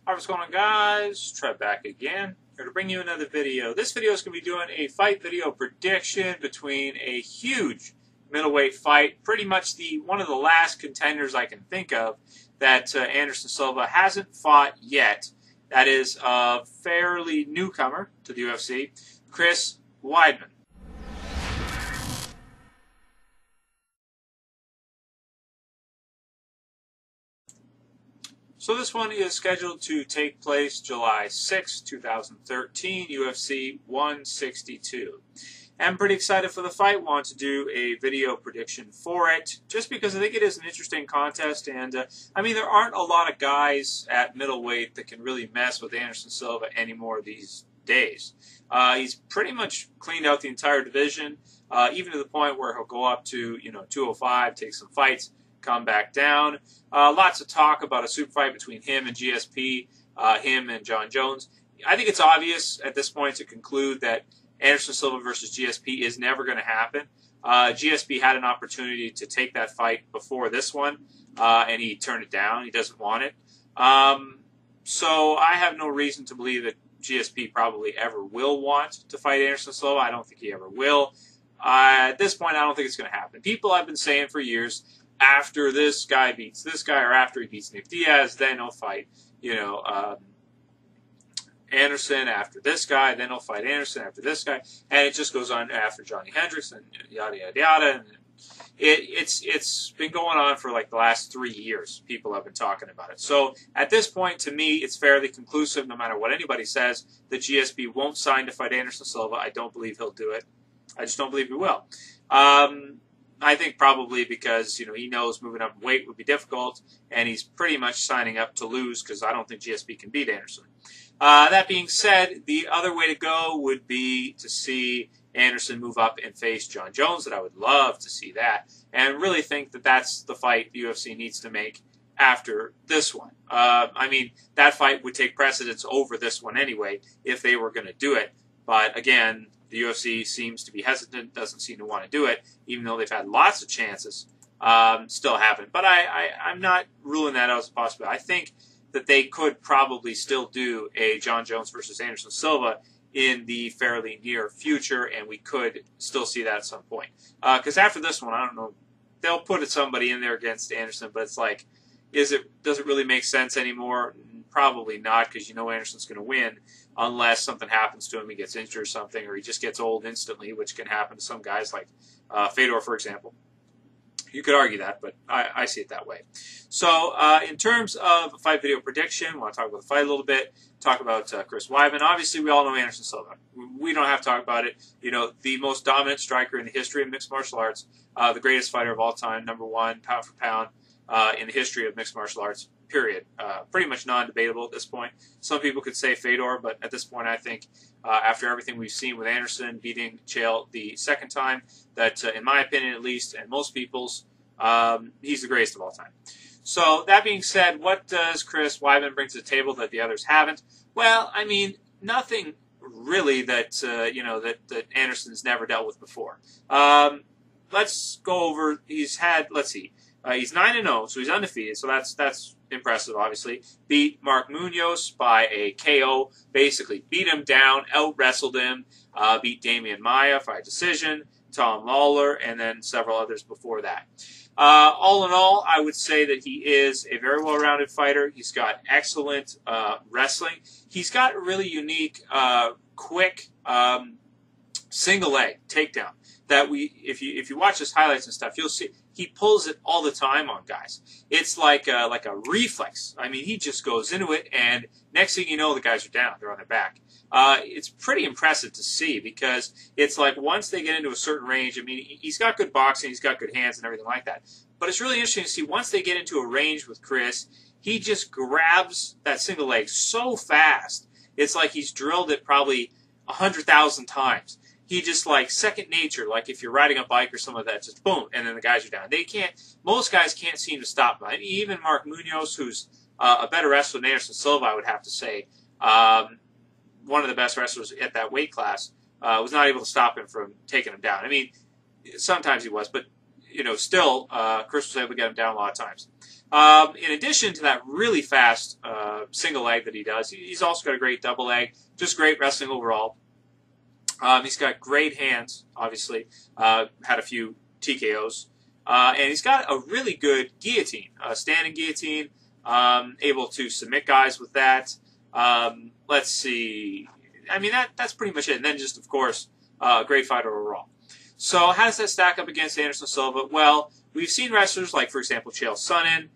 Alright, what's going on, guys? Trev back again. Here to bring you another video. This video is going to be doing a fight video prediction between a huge middleweight fight. Pretty much one of the last contenders I can think of that Anderson Silva hasn't fought yet. That is a fairly newcomer to the UFC, Chris Weidman. So this one is scheduled to take place July 6, 2013, UFC 162. I'm pretty excited for the fight. Want to do a video prediction for it, just because I think it is an interesting contest. And I mean, there aren't a lot of guys at middleweight that can really mess with Anderson Silva anymore these days. He's pretty much cleaned out the entire division, even to the point where he'll go up to 205, take some fights, come back down. Lots of talk about a super fight between him and GSP, him and Jon Jones. I think it's obvious at this point to conclude that Anderson Silva versus GSP is never going to happen. GSP had an opportunity to take that fight before this one, and he turned it down. He doesn't want it. So I have no reason to believe that GSP probably ever will want to fight Anderson Silva. I don't think he ever will. At this point, I don't think it's going to happen. People have been saying for years, after this guy beats this guy, or after he beats Nick Diaz, then he'll fight, Anderson. After this guy, then he'll fight Anderson. After this guy, and it just goes on after Johnny Hendricks, and yada yada yada. And it's been going on for like the last 3 years. People have been talking about it. So at this point, to me, it's fairly conclusive. No matter what anybody says, that GSP won't sign to fight Anderson Silva. I don't believe he'll do it. I just don't believe he will. I think probably because, he knows moving up in weight would be difficult, and he's pretty much signing up to lose because I don't think GSP can beat Anderson. That being said, the other way to go would be to see Anderson move up and face Jon Jones, and I would love to see that, and really think that that's the fight the UFC needs to make after this one. I mean, that fight would take precedence over this one anyway if they were going to do it, but again, the UFC seems to be hesitant, doesn't seem to want to do it, even though they've had lots of chances, still haven't. But I'm not ruling that out as a possibility. I think that they could probably still do a Jon Jones versus Anderson Silva in the fairly near future, and we could still see that at some point. Because after this one, I don't know, they'll put somebody in there against Anderson, but it's like, does it really make sense anymore? Probably not, because Anderson's going to win unless something happens to him, he gets injured or something, or he just gets old instantly, which can happen to some guys like Fedor, for example. You could argue that, but I see it that way. So in terms of a fight video prediction, I want to talk about the fight a little bit, talk about Chris Weidman. Obviously, we all know Anderson Silva. We don't have to talk about it. The most dominant striker in the history of mixed martial arts, the greatest fighter of all time, #1, pound for pound, in the history of mixed martial arts, period. Pretty much non-debatable at this point. Some people could say Fedor, but at this point I think after everything we've seen with Anderson beating Chael the second time, that in my opinion at least, and most people's, he's the greatest of all time. So that being said, what does Chris Weidman bring to the table that the others haven't? Well, I mean, nothing really that, that Anderson's never dealt with before. Let's go over, he's 9-0, so he's undefeated, so that's impressive, obviously. Beat Mark Munoz by a KO, basically beat him down, out-wrestled him, beat Damian Maia by decision, Tom Lawler, and then several others before that. All in all, I would say that he is a very well-rounded fighter. He's got excellent wrestling. He's got a really unique, quick single leg takedown that if you watch his highlights and stuff, you'll see he pulls it all the time on guys. It's like a reflex. I mean, he just goes into it, and next thing you know, the guys are down. They're on their back. It's pretty impressive to see, because it's like once they get into a certain range, I mean, he's got good boxing, he's got good hands and everything like that. But it's really interesting to see once they get into a range with Chris, he just grabs that single leg so fast. It's like he's drilled it probably 100,000 times. He just, like, second nature, like if you're riding a bike or something like that, just boom, and then the guys are down. Most guys can't seem to stop him. I mean, even Mark Munoz, who's a better wrestler than Anderson Silva, I would have to say, one of the best wrestlers at that weight class, was not able to stop him from taking him down. I mean, sometimes he was, but still Chris was able to get him down a lot of times. In addition to that really fast single leg that he does, he's also got a great double leg, just great wrestling overall. He's got great hands, obviously, had a few TKOs, and he's got a really good guillotine, standing guillotine, able to submit guys with that. Let's see, I mean, that's pretty much it. And then just, of course, a great fighter overall. So how does that stack up against Anderson Silva? Well, we've seen wrestlers like, for example, Chael Sonnen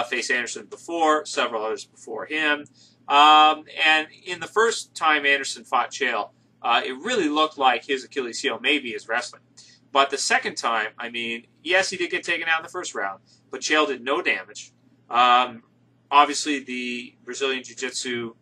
face Anderson before, several others before him. And in the first time Anderson fought Chael, it really looked like his Achilles heel may be his wrestling. But the second time, I mean, yes, he did get taken out in the first round, but Chael did no damage. Obviously, the Brazilian Jiu-Jitsu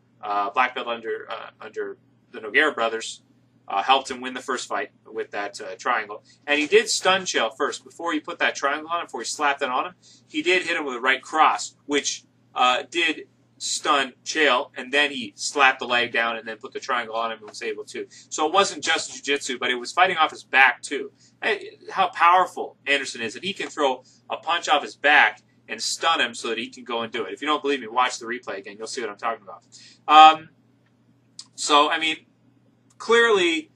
black belt under the Nogueira brothers helped him win the first fight with that triangle. And he did stun Chael first. Before he put that triangle on him, before he slapped that on him, he did hit him with a right cross, which did stun Chael, and then he slapped the leg down and then put the triangle on him and was able to. So it wasn't just jiu-jitsu, but it was fighting off his back too. How powerful Anderson is, that he can throw a punch off his back and stun him so that he can go and do it. If you don't believe me, watch the replay again. You'll see what I'm talking about. So, I mean, clearly,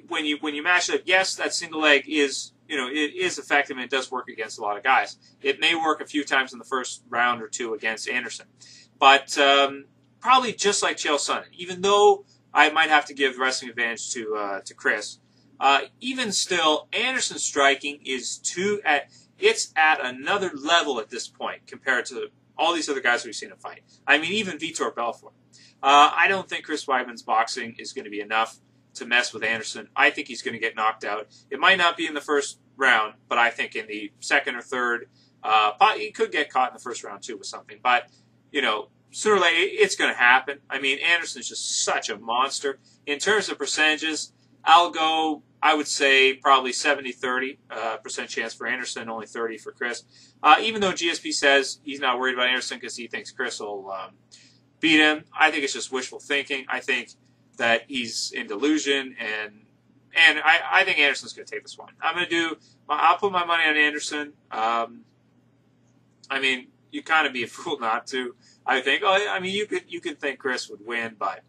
when you match it up, yes, that single leg is, it is effective and it does work against a lot of guys. It may work a few times in the first round or two against Anderson. But probably just like Chael Sonnen, even though I might have to give wrestling advantage to Chris, even still, Anderson's striking is it's at another level at this point compared to all these other guys we've seen him fight. I mean, even Vitor Belfort. I don't think Chris Weidman's boxing is going to be enough to mess with Anderson. I think he's going to get knocked out. It might not be in the first round, but I think in the second or third, he could get caught in the first round too with something. But, sooner or later, it's going to happen. I mean, Anderson's just such a monster. In terms of percentages, I'll go, I would say, probably 70-30% chance for Anderson, only 30 for Chris. Even though GSP says he's not worried about Anderson because he thinks Chris will beat him, I think it's just wishful thinking. I think that he's in delusion, and I think Anderson's going to take this one. I'll put my money on Anderson. I mean, you kind of be a fool not to. I think. I mean, you could think Chris would win, but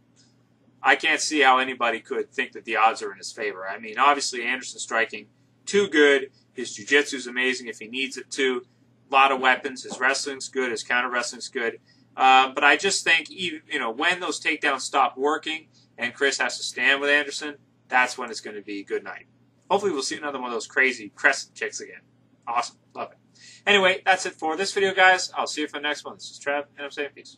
I can't see how anybody could think that the odds are in his favor. I mean, obviously Anderson's striking too good. His jiu-jitsu's amazing if he needs it to. A lot of weapons. His wrestling's good. His counter wrestling's good. But I just think, even when those takedowns stop working and Chris has to stand with Anderson, that's when it's going to be a good night. Hopefully we'll see another one of those crazy crescent kicks again. Awesome. Love it. Anyway, that's it for this video, guys. I'll see you for the next one. This is Trev, and I'm saying peace.